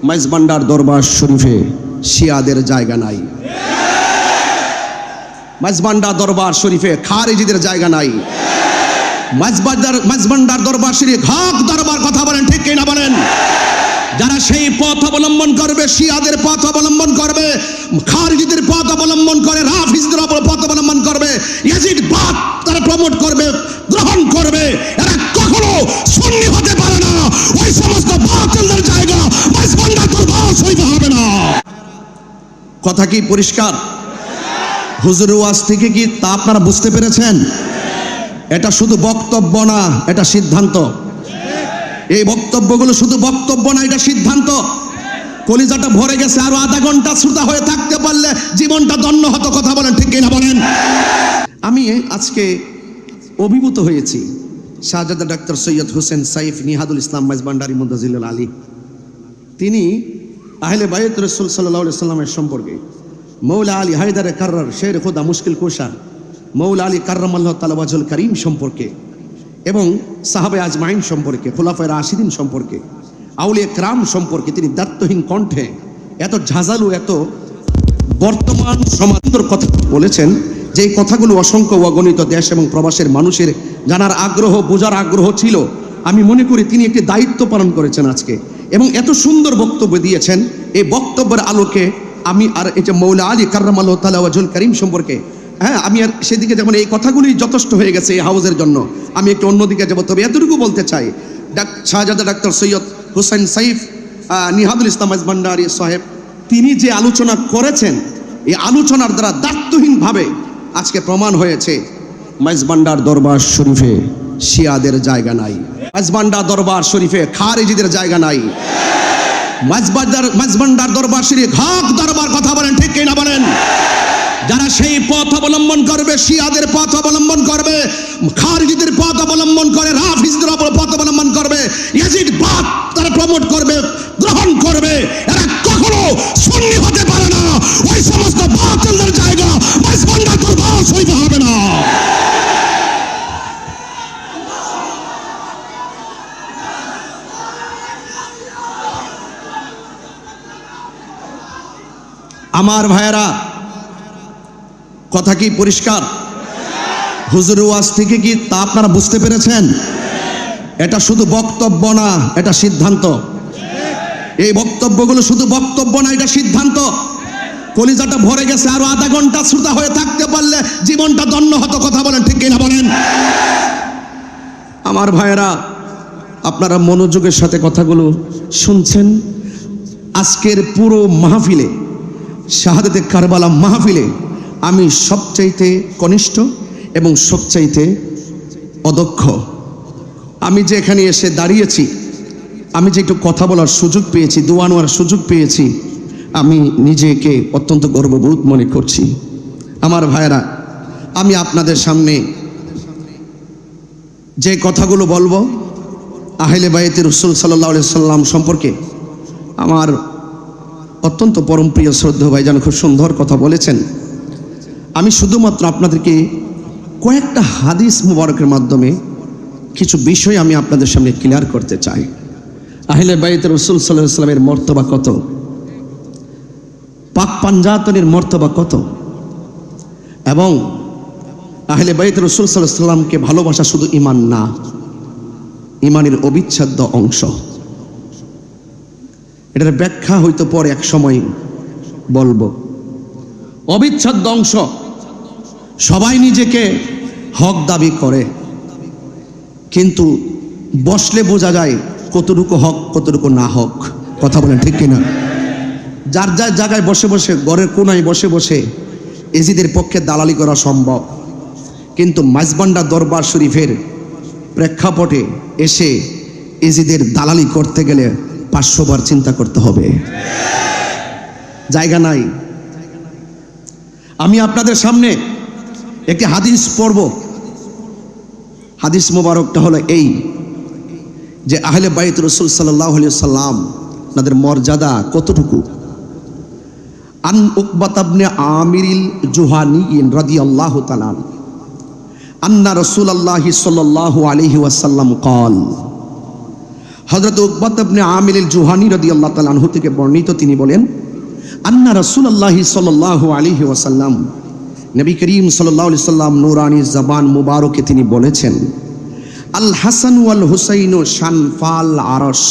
মাইজভান্ডার দরবার শরীফে শিয়াদের জায়গা নাই। মাইজভান্ডার দরবার শরীফে খারিজিদের জায়গা নাই। মাইজভান্ডার দরবার শরীফ হক দরবার, কথা বলেন ঠিক কিনা বলেন? যারা সেই পথ অবলম্বন করবে, শিয়াদের পথ অবলম্বন করবে, খারিজিদের পথ অবলম্বন করে, রাফিজদের পথ অবলম্বন করবে, ইয়াজিদবাদ তারা প্রমোট করবে, গ্রহণ করবে, এরা কখনো সুন্নি হতে পারে না। ওই সমস্ত বাতিলদের জায়গা মাইজভান্ডার দরবার শরীফে হবে না। কথা কি পরিষ্কার? হুজুরের ওয়াজ থেকে কি তা আপনারা বুঝতে পেরেছেন? এটা শুধু বক্তব্য না, এটা সিদ্ধান্ত। এই বক্তব্যগুলো শুধু বক্তব্য না, এটা সিদ্ধান্ত। কলিজাটা ভরে গেছে, আরো আধা ঘন্টা শ্রোতা হয়ে থাকতে পারলে জীবনটা ধন্য হতো। কথা বলেন ঠিক কিনা বলেন? আমি আজকে অভিভূত হয়েছি শাহজাদা ডাক্তার সৈয়দ হোসেন সাইফ নিহাদুল ইসলাম মাইজভান্ডারী মুনতাজিলুল আলী, তিনি আহলে বাইত রাসূল সাল্লাল্লাহু আলাইহি সাল্লামের সম্পর্কে, মৌলা আলী হায়দারে কাররার শের খোদা মুশকিল কুশা মৌলা আলী কাররামাল্লাহু তাআলা ওয়াজহুল কারীম সম্পর্কে এবং সাহাবে আজমাইন সম্পর্কে, খোলাফায়ে রাশিদিন সম্পর্কে, আউলিয়া কেরাম সম্পর্কে তিনি দায়িত্বহীন কণ্ঠে এত ঝাঁঝালু, এত বর্তমান সমাজের কথা বলেছেন যে এই কথাগুলো অসংখ্য অগণিত দেশ এবং প্রবাসের মানুষের জানার আগ্রহ, বোঝার আগ্রহ ছিল। আমি মনে করি তিনি একটি দায়িত্ব পালন করেছেন আজকে এবং এত সুন্দর বক্তব্য দিয়েছেন। এই বক্তব্যের আলোকে আমি আর এই যে মৌলা আলী কাররামাল্লাহু তাআলা ওয়াজহুল কারীম সম্পর্কে, আমি আর সেদিকে যেমন এই কথাগুলি যথেষ্ট হয়ে গেছে এই হাউজের জন্য, আমি একটু অন্যদিকে যাবো। তবে এতটুকু বলতে চাই, শাহজাদা ডাক্তার সৈয়দ হোসেন সাইফ নিহাদুল ইসলাম মাইজভান্ডারী সাহেব তিনি যে আলোচনা করেছেন, এই আলোচনার দ্বারা দায়িত্বহীনভাবে আজকে প্রমাণ হয়েছে মাইজভান্ডার দরবার শরীফে শিয়াদের জায়গা নাই। মাইজভান্ডার দরবার শরীফে খারিজিদের জায়গা নাই। মাইজভান্ডার দরবার শরীফ হক দরবার, কথা বলেন ঠিক কিনা বলেন? যারা সেই পথ অবলম্বন করবে, শিয়াদের পথ অবলম্বন করবে, খারিজিদের পথ অবলম্বন করে, রাফিজদের পথ অবলম্বন করবে, ইয়াজিদবাদ তারা প্রমোট করবে, গ্রহণ করবে, এরা কখনো সুন্নি হতে পারে না। ওই সমস্ত বাতিলদের জায়গা মাইজভান্ডার দরবার শরীফে হবে না। আমার ভাইয়েরা, কথা কি পরিষ্কার? হুজুরের ওয়াজ থেকে কি তা আপনারা বুঝতে পেরেছেন? এটা শুধু বক্তব্য না, এটা সিদ্ধান্ত। এই বক্তব্যগুলো শুধু বক্তব্য না, এটা সিদ্ধান্ত। কলিজাটা ভরে গেছে, আরো আধা ঘন্টা শ্রোতা হয়ে থাকতে পারলে জীবনটা ধন্য হতো। কথা বলেন ঠিক কিনা বলেন? আমার ভাইয়েরা, আপনারা মনোযোগের সাথে কথাগুলো শুনছেন। আজকের পুরো মাহফিলে, শাহাদাতে কারবালা মাহফিলে আমি সবচাইতে কনিষ্ঠ এবং সবচাইতে অদক্ষ। আমি যে এখানে এসে দাঁড়িয়েছি, আমি যে একটু কথা বলার সুযোগ পেয়েছি, দোয়া নেওয়ার সুযোগ পেয়েছি, আমি নিজেকে অত্যন্ত গর্ববোধ মনে করছি। আমার ভাইয়েরা, আমি আপনাদের সামনে যে কথাগুলো বলবো আহলে বাইতে রাসূল সাল্লাল্লাহু আলাইহি সাল্লাম সম্পর্কে, আমার অত্যন্ত পরম প্রিয় শ্রদ্ধেয় ভাইজান খুব সুন্দর কথা বলেছেন। আমি শুধুমাত্র আপনাদেরকে কয়েকটা হাদিস মুবারকের মাধ্যমে কিছু বিষয় আমি আপনাদের সামনে ক্লিয়ার করতে চাই। আহলে বাইত রাসূল সাল্লাল্লাহু আলাইহি সাল্লামের মর্তবা কত, পাক পাঞ্জাতনের মর্তবা কত, এবং আহলে বাইত রাসূল সাল্লাল্লাহু আলাইহি সাল্লামকে ভালোবাসা শুধু ঈমান না, ঈমানের অবিচ্ছেদ্য অংশ। এটার ব্যাখ্যা হয়তো পরে এক সময় বলবো। অবিচ্ছেদ্য অংশ। সবাই নিজেকে হক দাবি করে, কিন্তু বসলে বোঝা যায় কতটুকু হক কতটুকু না হক। কথা বলেন ঠিক কিনা? যার যার জায়গায় বসে বসে, ঘরের কোনায় বসে বসে এজিদের পক্ষে দালালি করা সম্ভব, কিন্তু মাইজভান্ডার দরবার শরীফের প্রেক্ষাপটে এসে এজিদের দালালি করতে গেলে 500 বার চিন্তা করতে হবে। জায়গা নাই। আমি আপনাদের সামনে একটি হাদিস পড়ব। হাদিস মোবারকটা হলো এই যে আহলে বাইত রাসূল সাল্লাল্লাহু আলাইহি সাল্লাম তাদের মর্যাদা কতটুকু। আন উকবাত ইবনে আমিরিল জুহানী রাদিয়াল্লাহু তাআলা আন্না রাসূলুল্লাহ সাল্লাল্লাহু আলাইহি ওয়াসাল্লাম قال হযরত উকবাত ইবনে আমির আল জুহানী রাদিয়াল্লাহু তাআলা আনহু থেকে বর্ণিত, তিনি বলেন আন্না রাসূলুল্লাহ সাল্লাল্লাহু আলাইহি ওয়াসাল্লাম, নবী করিম সাল্লাল্লাহু আলাইহি সাল্লাম নূরানী জবান মুবারকে তিনি বলেছেন, আল হাসান ওয়াল হুসাইন শানফাল আরশ।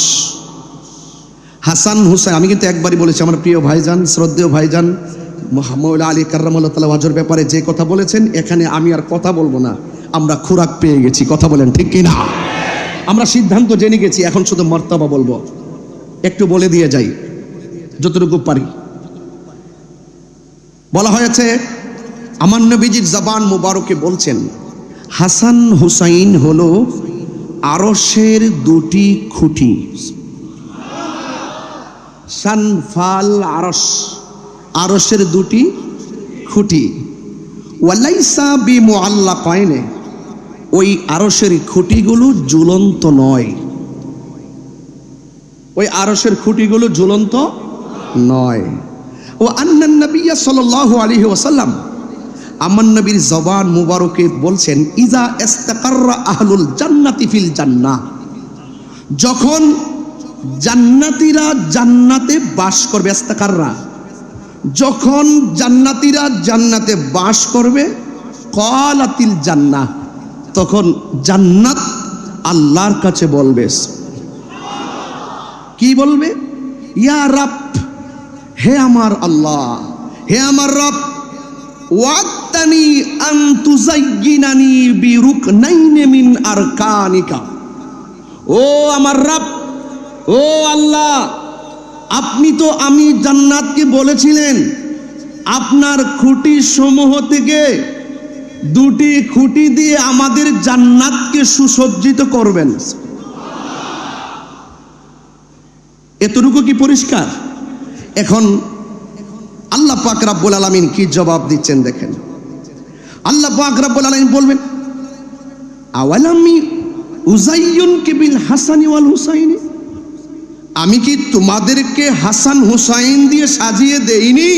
হাসান হুসাইন, আমি কিন্তু একবারই বলেছি, আমার প্রিয় ভাইজান, শ্রদ্ধেয় ভাইজান মওলা আলী কাররামাল্লাহু তাআলা ওয়াজহর ব্যাপারে যে কথা বলেছেন, এখানে আমি আর কথা বলবো না, আমরা খোরাক পেয়ে গেছি। কথা বলেন ঠিক কিনা? আমরা সিদ্ধান্ত জেনে গেছি, এখন শুধু মর্তবা বলবো। একটু বলে দিয়ে যাই যতটুকু পারি। বলা হয়েছে আমার নবীজির জবান মুবারকে বলছেন, হাসান হুসাইন হলো আরশের দুটি খুঁটি। শানফাল আরশ, আরশের দুটি খুঁটি। ওয়ালাইসা বিমুআল্লাকাইন, ওই আরশের খুঁটিগুলো ঝুলন্ত নয়। ওই আরশের খুঁটিগুলো ঝুলন্ত নয়। ও আন্নান নবী সাল্লাল্লাহু আলাইহি ওয়াসাল্লাম, আমার নবীর জবান মুবারকে বলছেন, ইজা ইস্তাকাররা আহলুল জান্নাতি ফিল জান্নাহ, যখন জান্নাতীরা জান্নাতে বাস করবে, ইস্তাকাররা, যখন জান্নাতীরা জান্নাতে বাস করবে, ক্বালাতিল জান্নাহ, তখন জান্নাত আল্লাহর কাছে বলবে, কি বলবে? ইয়া রব, হে আমার আল্লাহ, হে আমার রব, ওয়াক্তানি আন তুযায়্যিনানি বিরুকনাইন মিন আরকানিকা। ও আমার রব, ও আল্লাহ, আপনি তো আমি জান্নাতকে বলেছিলেন আপনার খুঁটি সমূহ থেকে দুটি খুঁটি দিয়ে আমাদের জান্নাতকে সুসজ্জিত করবেন। এতটুকু কি পরিষ্কার? এখন আল্লাহ পাক রব্বুল আলামিন কি জবাব দিচ্ছেন দেখেন। আল্লাহ পাক রব্বুল আলামিন বলবেন, আওয়ালামি উযায়্যিনকা বিল হাসানি ওয়াল হুসাইনি, আমি কি তোমাদেরকে হাসান হুসাইন দিয়ে সাজিয়ে দেইনি?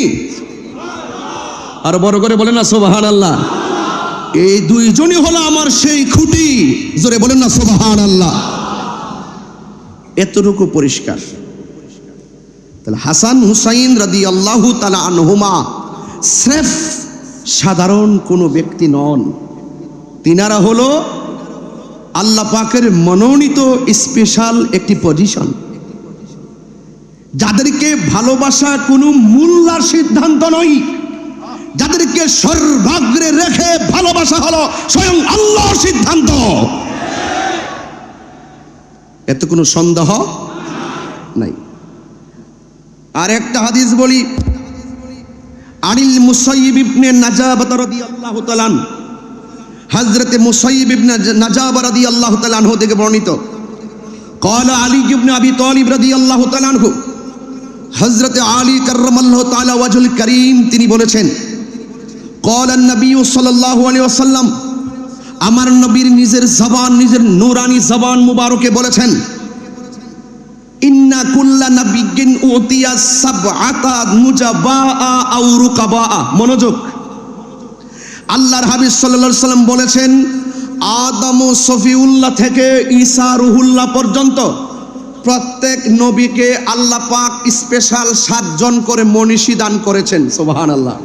আর বড় করে বলেন না সুবহানাল্লাহ। এই দুইজনই হলো আমার সেই খুঁটি, জোরে বলেন না সুবহানাল্লাহ। এতটুকু পরিষ্কার। তাহলে হাসান হুসাইন রাদিয়াল্লাহু তাআলা আনহুমা স্রেফ সাধারণ কোনো ব্যক্তি নন, তিনারা হলো আল্লাহ পাকের মনোনীত স্পেশাল একটি পজিশন, যাদেরকে ভালোবাসা কোনো মূল্যার সিদ্ধান্ত নয়, যাদেরকে সর্বাগ্রে রেখে ভালোবাসা হলো স্বয়ং আল্লাহর সিদ্ধান্ত। এত কোনো সন্দেহ নাই। আর একটা হাদিস বলি, আনিল মুসাইয়িব ইবনে নাজাবাহ রাদিয়াল্লাহু তাআলা আনহু, হযরত মুসাইয়িব ইবনে নাজাবাহ রাদিয়াল্লাহু তাআলা আনহু থেকে বর্ণিত, قال علي بن ابي طالب رضي الله تعالى عنه, হযরত আলী কাররামাল্লাহু তাআলা ওয়াজহুল কারীম তিনি বলেছেন, قال النبي صلى الله عليه وسلم, আমার নবীর নিজের জবান, নিজের নূরানী জবান মুবারকে বলেছেন, ইন্না কুল্লা নাবিয়্যিন উতিয়া সাবআতা মুজাবাআ আও রুকাবাআ। মনোযোগ, আল্লাহর হাবিব সাল্লাল্লাহু আলাইহি সাল্লাম বলেছেন, আদম ও সফিউল্লাহ থেকে ঈসা রুহুল্লাহ পর্যন্ত প্রত্যেক নবীকে আল্লাহ পাক স্পেশাল 7 জন করে মনীষী দান করেছেন। সুবহানাল্লাহ।